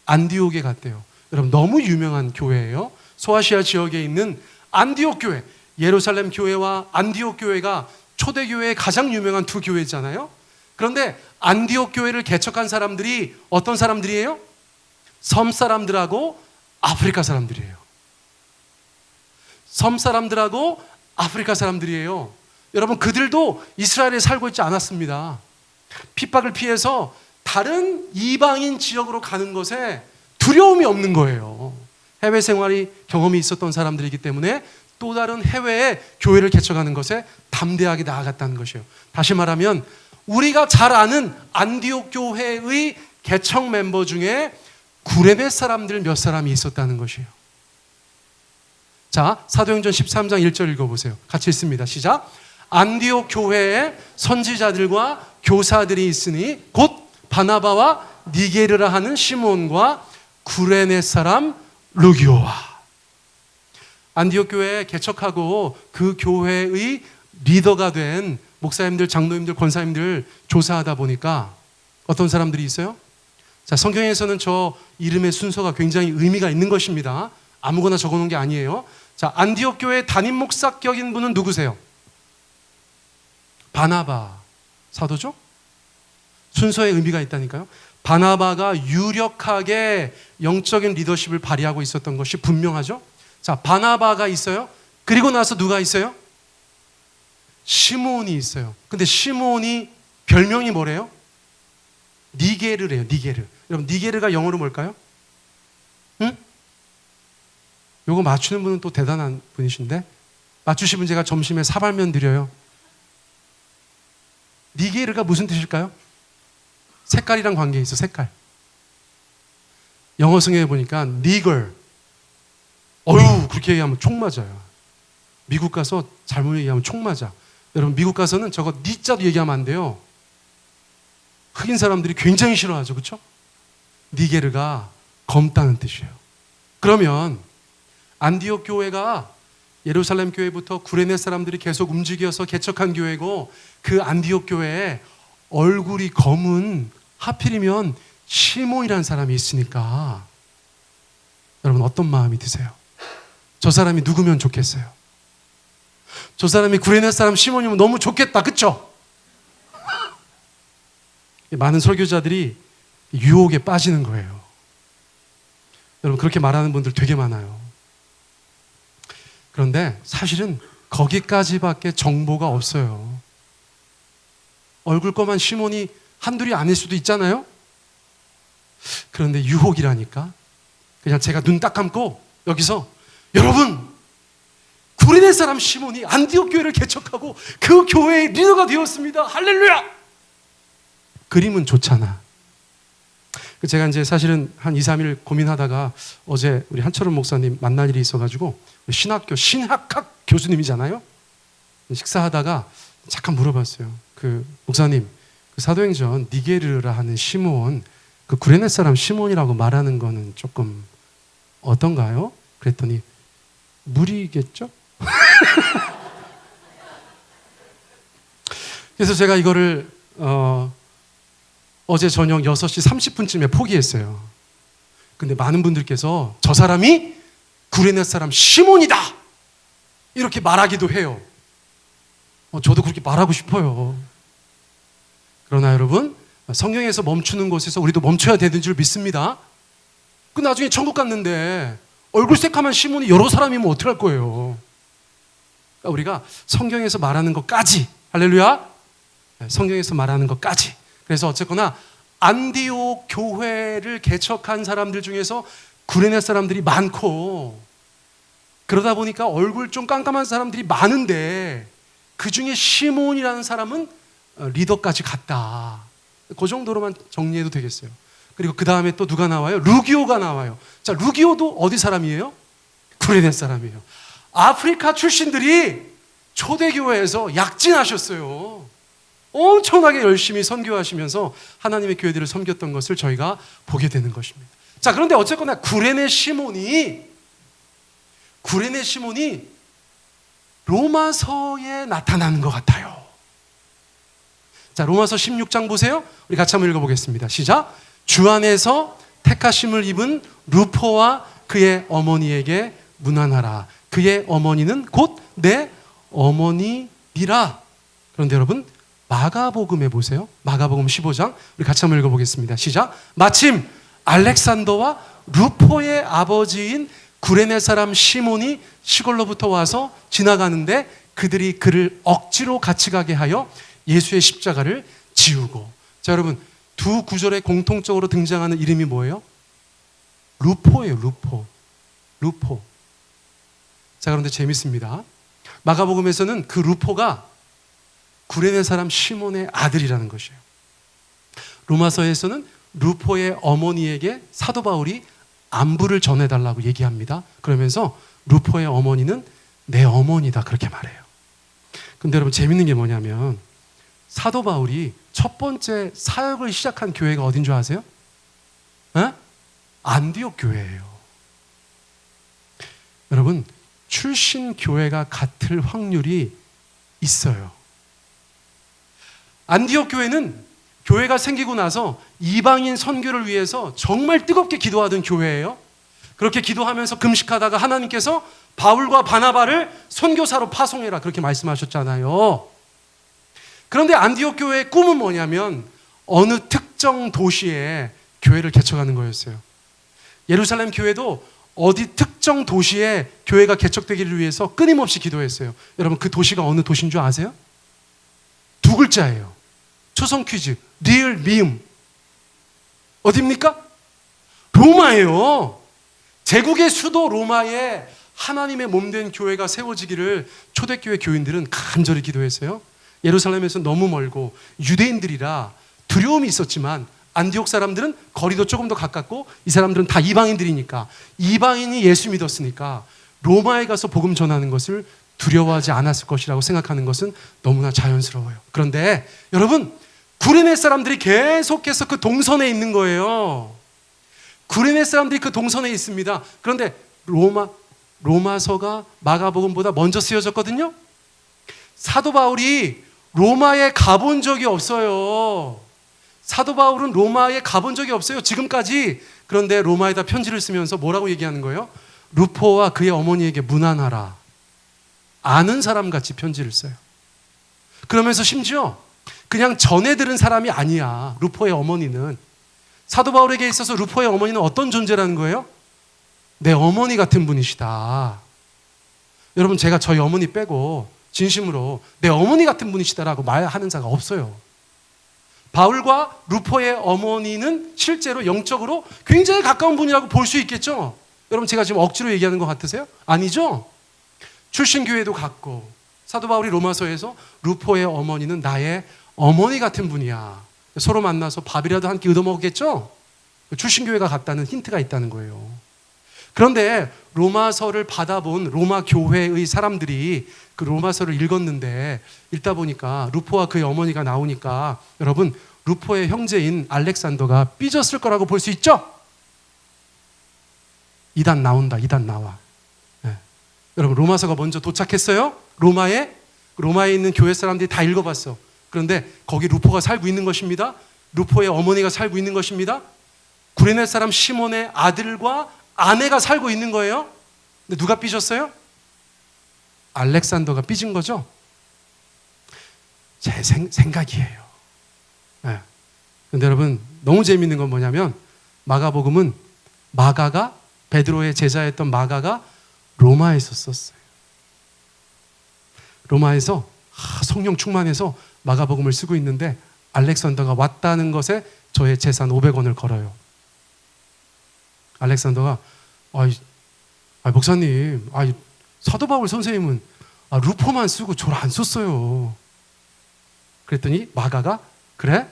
안디옥에 갔대요. 여러분, 너무 유명한 교회예요. 소아시아 지역에 있는 안디옥 교회, 예루살렘 교회와 안디옥 교회가 초대교회의 가장 유명한 두 교회잖아요. 그런데 안디옥 교회를 개척한 사람들이 어떤 사람들이에요? 섬 사람들하고 아프리카 사람들이에요. 섬 사람들하고 아프리카 사람들이에요. 여러분, 그들도 이스라엘에 살고 있지 않았습니다. 핍박을 피해서 다른 이방인 지역으로 가는 것에 두려움이 없는 거예요. 해외 생활이 경험이 있었던 사람들이기 때문에 또 다른 해외에 교회를 개척하는 것에 담대하게 나아갔다는 것이에요. 다시 말하면 우리가 잘 아는 안디옥 교회의 개척 멤버 중에 구레네 사람들 몇 사람이 있었다는 것이에요. 자, 사도행전 13장 1절 읽어보세요. 같이 읽습니다. 시작. 안디옥 교회에 선지자들과 교사들이 있으니 곧 바나바와 니게르라 하는 시몬과 구레네 사람 루기오와. 안디옥 교회 개척하고 그 교회의 리더가 된 목사님들, 장로님들, 권사님들 조사하다 보니까 어떤 사람들이 있어요? 자, 성경에서는 저 이름의 순서가 굉장히 의미가 있는 것입니다. 아무거나 적어놓은 게 아니에요. 자, 안디옥 교회 담임 목사격인 분은 누구세요? 바나바 사도죠? 순서에 의미가 있다니까요. 바나바가 유력하게 영적인 리더십을 발휘하고 있었던 것이 분명하죠. 자, 바나바가 있어요. 그리고 나서 누가 있어요? 시몬이 있어요. 근데 시몬이 별명이 뭐래요? 니게르래요. 니게르. 여러분, 니게르가 영어로 뭘까요? 응? 요거 맞추는 분은 또 대단한 분이신데, 맞추시면 제가 점심에 사발면 드려요. 니게르가 무슨 뜻일까요? 색깔이랑 관계 있어. 색깔. 영어 성경에 보니까 니걸. 어휴, 그렇게 얘기하면 총 맞아요. 미국 가서 잘못 얘기하면 총 맞아. 여러분, 미국 가서는 저거 니자도 얘기하면 안 돼요. 흑인 사람들이 굉장히 싫어하죠. 그렇죠? 니게르가 검다는 뜻이에요. 그러면 안디옥 교회가 예루살렘 교회부터 구레네 사람들이 계속 움직여서 개척한 교회고, 그 안디옥 교회에 얼굴이 검은, 하필이면 시몬이라는 사람이 있으니까 여러분, 어떤 마음이 드세요? 저 사람이 누구면 좋겠어요? 저 사람이 구레네 사람 시몬이면 너무 좋겠다. 그쵸? 많은 설교자들이 유혹에 빠지는 거예요. 여러분, 그렇게 말하는 분들 되게 많아요. 그런데 사실은 거기까지밖에 정보가 없어요. 얼굴 검은 시몬이 한둘이 아닐 수도 있잖아요. 그런데 유혹이라니까. 그냥 제가 눈 딱 감고 여기서, 여러분, 구레네 사람 시몬이 안디옥 교회를 개척하고 그 교회의 리더가 되었습니다. 할렐루야! 그림은 좋잖아. 제가 이제 사실은 한 2, 3일 고민하다가 어제 우리 한철원 목사님 만날 일이 있어가지고, 신학교 신학학 교수님이잖아요. 식사하다가 잠깐 물어봤어요. 그 목사님, 그 사도행전 니게르라 하는 시몬, 그 구레네 사람 시몬이라고 말하는 거는 조금 어떤가요? 그랬더니 무리겠죠? 그래서 제가 이거를 어제 저녁 6시 30분쯤에 포기했어요. 근데 많은 분들께서 저 사람이 구레네 사람 시몬이다! 이렇게 말하기도 해요. 저도 그렇게 말하고 싶어요. 그러나 여러분, 성경에서 멈추는 곳에서 우리도 멈춰야 되는 줄 믿습니다. 그 나중에 천국 갔는데 얼굴 새카만 시몬이 여러 사람이면 어떡할 거예요? 그러니까 우리가 성경에서 말하는 것까지, 할렐루야! 성경에서 말하는 것까지. 그래서 어쨌거나 안디옥 교회를 개척한 사람들 중에서 구레네 사람들이 많고, 그러다 보니까 얼굴 좀 깜깜한 사람들이 많은데 그 중에 시몬이라는 사람은 리더까지 갔다. 그 정도로만 정리해도 되겠어요. 그리고 그 다음에 또 누가 나와요? 루기오가 나와요. 자, 루기오도 어디 사람이에요? 구레네 사람이에요. 아프리카 출신들이 초대교회에서 약진하셨어요. 엄청나게 열심히 선교하시면서 하나님의 교회들을 섬겼던 것을 저희가 보게 되는 것입니다. 자, 그런데 어쨌거나 구레네 시몬이 로마서에 나타나는 것 같아요. 자, 로마서 16장 보세요. 우리 같이 한번 읽어보겠습니다. 시작. 주 안에서 택하심을 입은 루포와 그의 어머니에게 문안하라. 그의 어머니는 곧 내 어머니니라. 그런데 여러분, 마가복음에 보세요. 마가복음 15장 우리 같이 한번 읽어보겠습니다. 시작. 마침 알렉산더와 루포의 아버지인 구레네 사람 시몬이 시골로부터 와서 지나가는데 그들이 그를 억지로 같이 가게 하여 예수의 십자가를 지우고. 자, 여러분, 두 구절에 공통적으로 등장하는 이름이 뭐예요? 루포예요. 루포. 자, 그런데 재밌습니다. 마가복음에서는 그 루포가 구레네 사람 시몬의 아들이라는 것이에요. 로마서에서는 루포의 어머니에게 사도 바울이 안부를 전해달라고 얘기합니다. 그러면서 루포의 어머니는 내 어머니다 그렇게 말해요. 근데 여러분, 재밌는 게 뭐냐면 사도 바울이 첫 번째 사역을 시작한 교회가 어딘 줄 아세요? 안디옥 교회예요. 여러분, 출신 교회가 같을 확률이 있어요. 안디옥 교회는 교회가 생기고 나서 이방인 선교를 위해서 정말 뜨겁게 기도하던 교회예요. 그렇게 기도하면서 금식하다가 하나님께서 바울과 바나바를 선교사로 파송해라 그렇게 말씀하셨잖아요. 그런데 안디옥 교회의 꿈은 뭐냐면 어느 특정 도시에 교회를 개척하는 거였어요. 예루살렘 교회도 어디 특정 도시에 교회가 개척되기를 위해서 끊임없이 기도했어요. 여러분, 그 도시가 어느 도시인 줄 아세요? 두 글자예요. 초성 퀴즈. 리을 미음. 어디입니까? 로마예요. 제국의 수도 로마에 하나님의 몸된 교회가 세워지기를 초대교회 교인들은 간절히 기도했어요. 예루살렘에서 너무 멀고 유대인들이라 두려움이 있었지만 안디옥 사람들은 거리도 조금 더 가깝고 이 사람들은 다 이방인들이니까 이방인이 예수 믿었으니까 로마에 가서 복음 전하는 것을 두려워하지 않았을 것이라고 생각하는 것은 너무나 자연스러워요. 그런데 여러분, 구레네 사람들이 계속해서 그 동선에 있는 거예요. 구레네 사람들이 그 동선에 있습니다. 그런데 로마서가 마가복음보다 먼저 쓰여졌거든요. 사도 바울이 로마에 가본 적이 없어요. 사도 바울은 로마에 가본 적이 없어요. 지금까지. 그런데 로마에다 편지를 쓰면서 뭐라고 얘기하는 거예요? 루포와 그의 어머니에게 문안하라. 아는 사람같이 편지를 써요. 그러면서 심지어 그냥 전해 들은 사람이 아니야. 루포의 어머니는. 사도 바울에게 있어서 루포의 어머니는 어떤 존재라는 거예요? 내 어머니 같은 분이시다. 여러분, 제가 저희 어머니 빼고 진심으로 내 어머니 같은 분이시다라고 말하는 자가 없어요. 바울과 루포의 어머니는 실제로 영적으로 굉장히 가까운 분이라고 볼 수 있겠죠? 여러분, 제가 지금 억지로 얘기하는 것 같으세요? 아니죠? 출신 교회도 같고 사도 바울이 로마서에서 루포의 어머니는 나의 어머니 같은 분이야. 서로 만나서 밥이라도 한 끼 얻어먹겠죠? 출신 교회가 같다는 힌트가 있다는 거예요. 그런데 로마서를 받아본 로마 교회의 사람들이 그 로마서를 읽었는데 읽다 보니까 루포와 그의 어머니가 나오니까 여러분, 루포의 형제인 알렉산더가 삐졌을 거라고 볼 수 있죠? 이단 나온다. 이단 나와. 네. 여러분, 로마서가 먼저 도착했어요. 로마에 있는 교회 사람들이 다 읽어봤어. 그런데 거기 루포가 살고 있는 것입니다. 루포의 어머니가 살고 있는 것입니다. 구레네 사람 시몬의 아들과 아내가 살고 있는 거예요. 근데 누가 삐졌어요? 알렉산더가 삐진 거죠? 제 생각이에요. 네. 근데 여러분, 너무 재밌는 건 뭐냐면 마가복음은 마가가 베드로의 제자였던 마가가 로마에서 썼어요. 로마에서 성령 충만해서 마가복음을 쓰고 있는데 알렉산더가 왔다는 것에 저의 재산 500원을 걸어요. 알렉산더가 목사님, 사도 바울 선생님은 루포만 쓰고 저를 안 썼어요. 그랬더니 마가가 그래?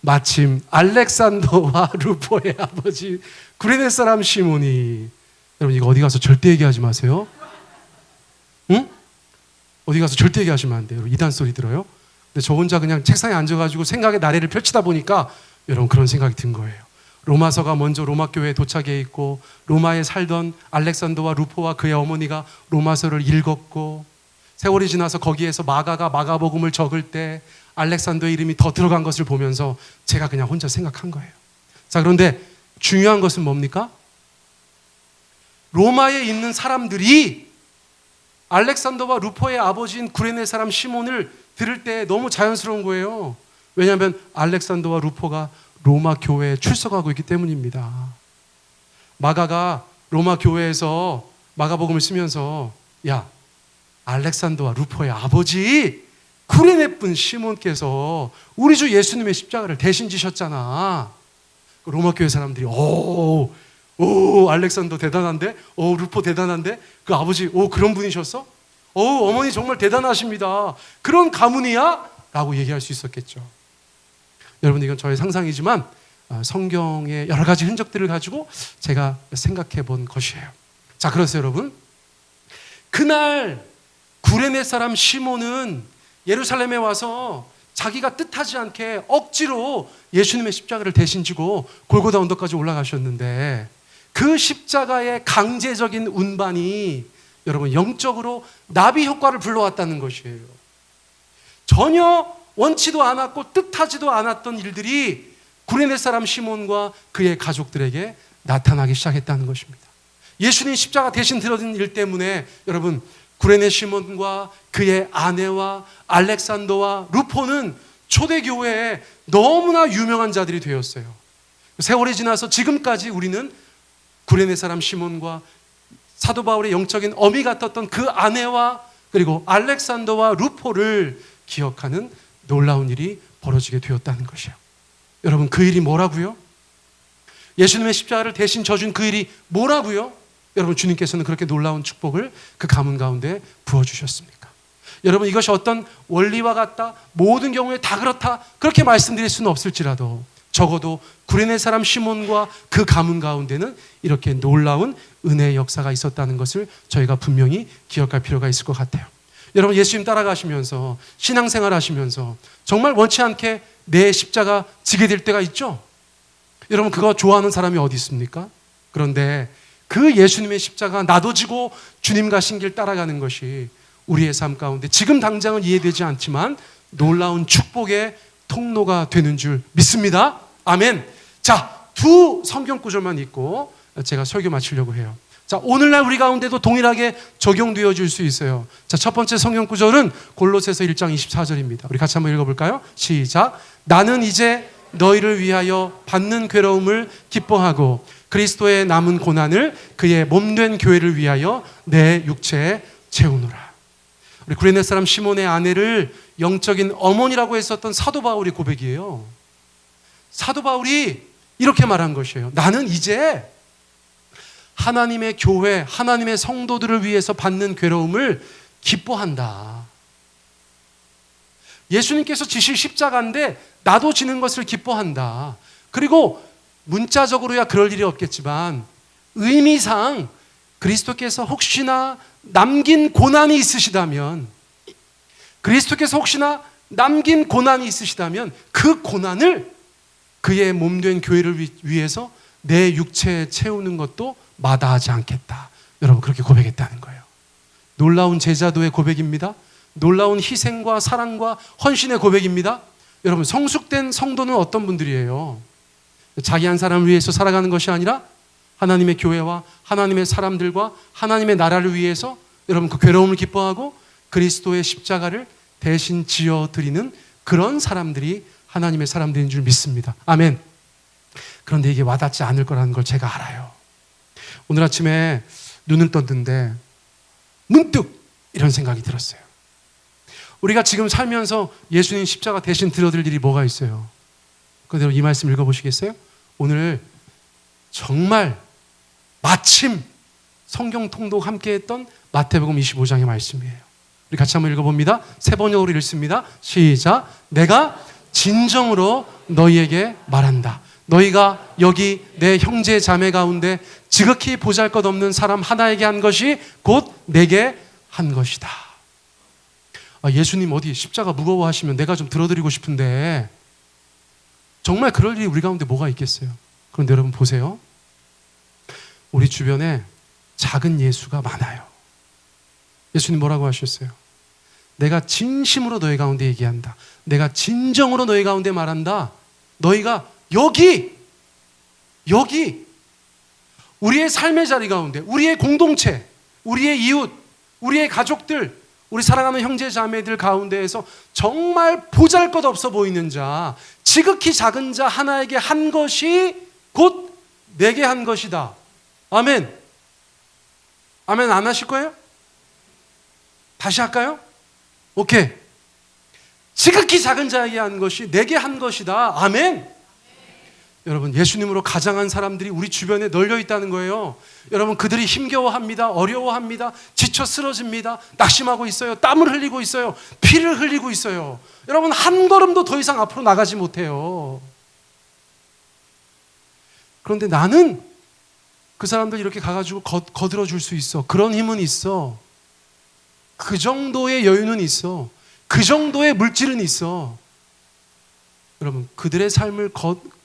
마침 알렉산더와 루포의 아버지 구레네 사람 시몬이 여러분 이거 어디 가서 절대 얘기하지 마세요. 응? 어디 가서 절대 얘기하시면 안 돼요. 이단 소리 들어요. 근데 저 혼자 그냥 책상에 앉아가지고 생각의 나래를 펼치다 보니까 여러분 그런 생각이 든 거예요. 로마서가 먼저 로마 교회에 도착해 있고 로마에 살던 알렉산더와 루포와 그의 어머니가 로마서를 읽었고 세월이 지나서 거기에서 마가가 마가복음을 적을 때 알렉산더의 이름이 더 들어간 것을 보면서 제가 그냥 혼자 생각한 거예요. 자, 그런데 중요한 것은 뭡니까? 로마에 있는 사람들이 알렉산더와 루포의 아버지인 구레네 사람 시몬을 들을 때 너무 자연스러운 거예요. 왜냐하면 알렉산더와 루포가 로마 교회에 출석하고 있기 때문입니다. 마가가 로마 교회에서 마가복음을 쓰면서 야, 알렉산더와 루포의 아버지 구레네분 시몬께서 우리 주 예수님의 십자가를 대신 지셨잖아. 로마 교회 사람들이 오, 알렉산더 대단한데? 루포 대단한데? 그 아버지 그런 분이셨어? 어머니 정말 대단하십니다. 그런 가문이야? 라고 얘기할 수 있었겠죠. 여러분 이건 저의 상상이지만 성경의 여러 가지 흔적들을 가지고 제가 생각해 본 것이에요. 자, 그래서 여러분 그날 구레네 사람 시몬은 예루살렘에 와서 자기가 뜻하지 않게 억지로 예수님의 십자가를 대신 지고 골고다 언덕까지 올라가셨는데 그 십자가의 강제적인 운반이 여러분 영적으로 나비 효과를 불러왔다는 것이에요. 전혀 원치도 않았고 뜻하지도 않았던 일들이 구레네 사람 시몬과 그의 가족들에게 나타나기 시작했다는 것입니다. 예수님 십자가 대신 들어진 일 때문에 여러분 구레네 시몬과 그의 아내와 알렉산더와 루포는 초대교회에 너무나 유명한 자들이 되었어요. 세월이 지나서 지금까지 우리는 구레네 사람 시몬과 사도 바울의 영적인 어미 같았던 그 아내와 그리고 알렉산더와 루포를 기억하는 놀라운 일이 벌어지게 되었다는 것이에요. 여러분 그 일이 뭐라고요? 예수님의 십자가를 대신 져준 그 일이 뭐라고요? 여러분 주님께서는 그렇게 놀라운 축복을 그 가문 가운데 부어주셨습니까? 여러분 이것이 어떤 원리와 같다, 모든 경우에 다 그렇다 그렇게 말씀드릴 수는 없을지라도 적어도 구레네 사람 시몬과 그 가문 가운데는 이렇게 놀라운 은혜의 역사가 있었다는 것을 저희가 분명히 기억할 필요가 있을 것 같아요. 여러분 예수님 따라가시면서 신앙생활 하시면서 정말 원치 않게 내 십자가 지게 될 때가 있죠. 여러분 그거 좋아하는 사람이 어디 있습니까? 그런데 그 예수님의 십자가 나도 지고 주님 가신 길 따라가는 것이 우리의 삶 가운데 지금 당장은 이해되지 않지만 놀라운 축복의 통로가 되는 줄 믿습니다. 아멘. 자, 두 성경 구절만 읽고 제가 설교 마치려고 해요. 자, 오늘날 우리 가운데도 동일하게 적용되어질 수 있어요. 자, 첫 번째 성경 구절은 골로새서 1장 24절입니다. 우리 같이 한번 읽어볼까요? 시작. 나는 이제 너희를 위하여 받는 괴로움을 기뻐하고 그리스도의 남은 고난을 그의 몸된 교회를 위하여 내 육체에 채우노라. 우리 구레네 사람 시몬의 아내를 영적인 어머니라고 했었던 사도 바울의 고백이에요. 사도 바울이 이렇게 말한 것이에요. 나는 이제 하나님의 교회, 하나님의 성도들을 위해서 받는 괴로움을 기뻐한다. 예수님께서 지실 십자가인데 나도 지는 것을 기뻐한다. 그리고 문자적으로야 그럴 일이 없겠지만 의미상 그리스도께서 혹시나 남긴 고난이 있으시다면 그 고난을 그의 몸된 교회를 위해서 내 육체에 채우는 것도 마다하지 않겠다. 여러분 그렇게 고백했다는 거예요. 놀라운 제자도의 고백입니다. 놀라운 희생과 사랑과 헌신의 고백입니다. 여러분 성숙된 성도는 어떤 분들이에요? 자기 한 사람을 위해서 살아가는 것이 아니라 하나님의 교회와 하나님의 사람들과 하나님의 나라를 위해서 여러분 그 괴로움을 기뻐하고 그리스도의 십자가를 대신 지어드리는 그런 사람들이 하나님의 사람들인 줄 믿습니다. 아멘. 그런데 이게 와닿지 않을 거라는 걸 제가 알아요. 오늘 아침에 눈을 떴는데 문득 이런 생각이 들었어요. 우리가 지금 살면서 예수님 십자가 대신 들어드릴 일이 뭐가 있어요? 그대로 이 말씀 읽어보시겠어요? 오늘 정말 마침 성경 통독 함께 했던 마태복음 25장의 말씀이에요. 우리 같이 한번 읽어봅니다. 세 번역으로 읽습니다. 시작. 내가 진정으로 너희에게 말한다. 너희가 여기 내 형제 자매 가운데 지극히 보잘것없는 사람 하나에게 한 것이 곧 내게 한 것이다. 예수님 어디 십자가 무거워하시면 내가 좀 들어드리고 싶은데 정말 그럴 일이 우리 가운데 뭐가 있겠어요? 그런데 여러분 보세요. 우리 주변에 작은 예수가 많아요. 예수님 뭐라고 하셨어요? 내가 진심으로 너희 가운데 얘기한다. 내가 진정으로 너희 가운데 말한다. 너희가 여기 우리의 삶의 자리 가운데, 우리의 공동체, 우리의 이웃, 우리의 가족들, 우리 사랑하는 형제 자매들 가운데에서 정말 보잘것없어 보이는 자, 지극히 작은 자 하나에게 한 것이 곧 내게 한 것이다. 아멘. 아멘 안 하실 거예요? 다시 할까요? 오케이. 지극히 작은 자에게 한 것이 내게 한 것이다. 아멘. 여러분, 예수님으로 가장한 사람들이 우리 주변에 널려 있다는 거예요. 여러분, 그들이 힘겨워합니다. 어려워합니다. 지쳐 쓰러집니다. 낙심하고 있어요. 땀을 흘리고 있어요. 피를 흘리고 있어요. 여러분, 한 걸음도 더 이상 앞으로 나가지 못해요. 그런데 나는 그 사람들 이렇게 가가지고 거들어 줄 수 있어. 그런 힘은 있어. 그 정도의 여유는 있어. 그 정도의 물질은 있어. 여러분, 그들의 삶을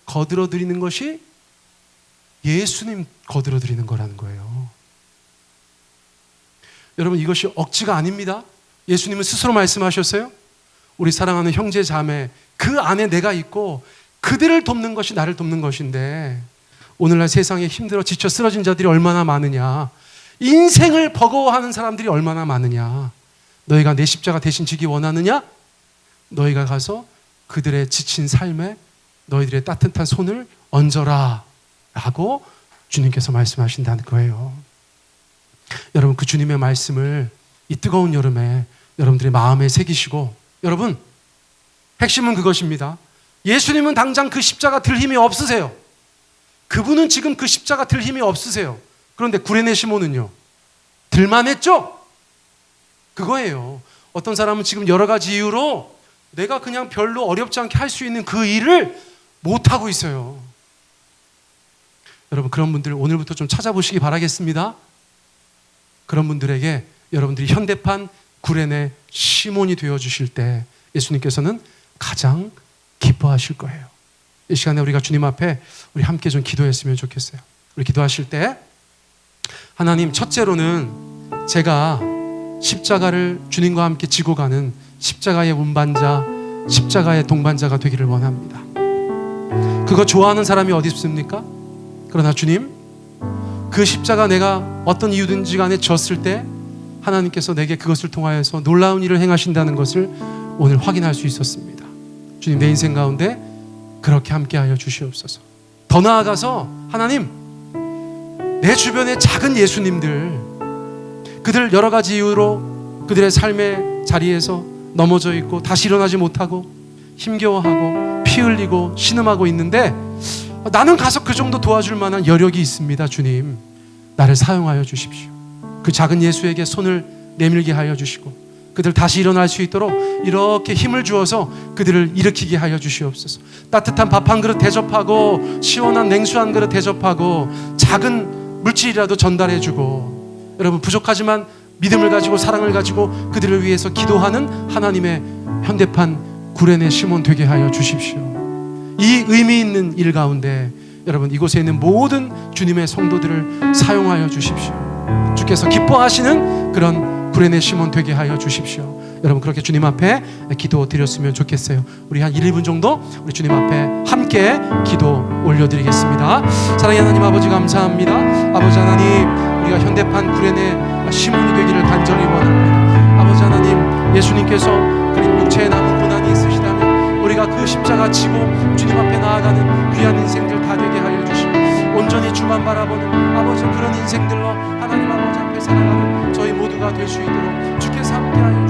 거들어 드리는 것이 예수님 거들어 드리는 거라는 거예요. 여러분, 이것이 억지가 아닙니다. 예수님은 스스로 말씀하셨어요. 우리 사랑하는 형제 자매, 그 안에 내가 있고 그들을 돕는 것이 나를 돕는 것인데, 오늘날 세상에 힘들어 지쳐 쓰러진 자들이 얼마나 많으냐, 인생을 버거워하는 사람들이 얼마나 많으냐. 너희가 내 십자가 대신 지기 원하느냐? 너희가 가서 그들의 지친 삶에 너희들의 따뜻한 손을 얹어라 라고 주님께서 말씀하신다는 거예요. 여러분, 그 주님의 말씀을 이 뜨거운 여름에 여러분들의 마음에 새기시고, 여러분, 핵심은 그것입니다. 예수님은 당장 그 십자가 들 힘이 없으세요. 그분은 지금 그 십자가 들 힘이 없으세요. 그런데 구레네 시몬은요, 들만했죠? 그거예요. 어떤 사람은 지금 여러 가지 이유로 내가 그냥 별로 어렵지 않게 할 수 있는 그 일을 못하고 있어요. 여러분, 그런 분들 오늘부터 좀 찾아보시기 바라겠습니다. 그런 분들에게 여러분들이 현대판 구레네 시몬이 되어주실 때 예수님께서는 가장 기뻐하실 거예요. 이 시간에 우리가 주님 앞에 우리 함께 좀 기도했으면 좋겠어요. 우리 기도하실 때, 하나님, 첫째로는 제가 십자가를 주님과 함께 지고 가는 십자가의 운반자, 십자가의 동반자가 되기를 원합니다. 그거 좋아하는 사람이 어디 있습니까? 그러나 주님, 그 십자가 내가 어떤 이유든지 간에 졌을 때 하나님께서 내게 그것을 통하여서 놀라운 일을 행하신다는 것을 오늘 확인할 수 있었습니다. 주님, 내 인생 가운데 그렇게 함께하여 주시옵소서. 더 나아가서 하나님, 내 주변의 작은 예수님들, 그들 여러 가지 이유로 그들의 삶의 자리에서 넘어져 있고 다시 일어나지 못하고 힘겨워하고 피 흘리고 신음하고 있는데, 나는 가서 그 정도 도와줄 만한 여력이 있습니다. 주님, 나를 사용하여 주십시오. 그 작은 예수에게 손을 내밀게 하여 주시고 그들 다시 일어날 수 있도록 이렇게 힘을 주어서 그들을 일으키게 하여 주시옵소서. 따뜻한 밥 한 그릇 대접하고 시원한 냉수 한 그릇 대접하고 작은 물질이라도 전달해주고, 여러분, 부족하지만 믿음을 가지고 사랑을 가지고 그들을 위해서 기도하는 하나님의 현대판 구레네 시몬 되게 하여 주십시오. 이 의미 있는 일 가운데 여러분, 이곳에 있는 모든 주님의 성도들을 사용하여 주십시오. 주께서 기뻐하시는 그런 구레네 시몬 되게 하여 주십시오. 여러분, 그렇게 주님 앞에 기도 드렸으면 좋겠어요. 우리 한 1, 2분 정도 우리 주님 앞에 함께 기도 올려드리겠습니다. 사랑의 하나님 아버지, 감사합니다. 아버지 하나님, 우리가 현대판 구레네 시몬이 되기를 간절히 원합니다. 아버지 하나님, 예수님께서 그린 육체에 남은 고난이 있으시다면 우리가 그 십자가 지고 주님 앞에 나아가는 귀한 인생들 다 되게 하여 주시고, 온전히 주만 바라보는 아버지 그런 인생들로 하나님 아버지 앞에 살아가는 저희 모두가 될 수 있도록 주께서 함께하여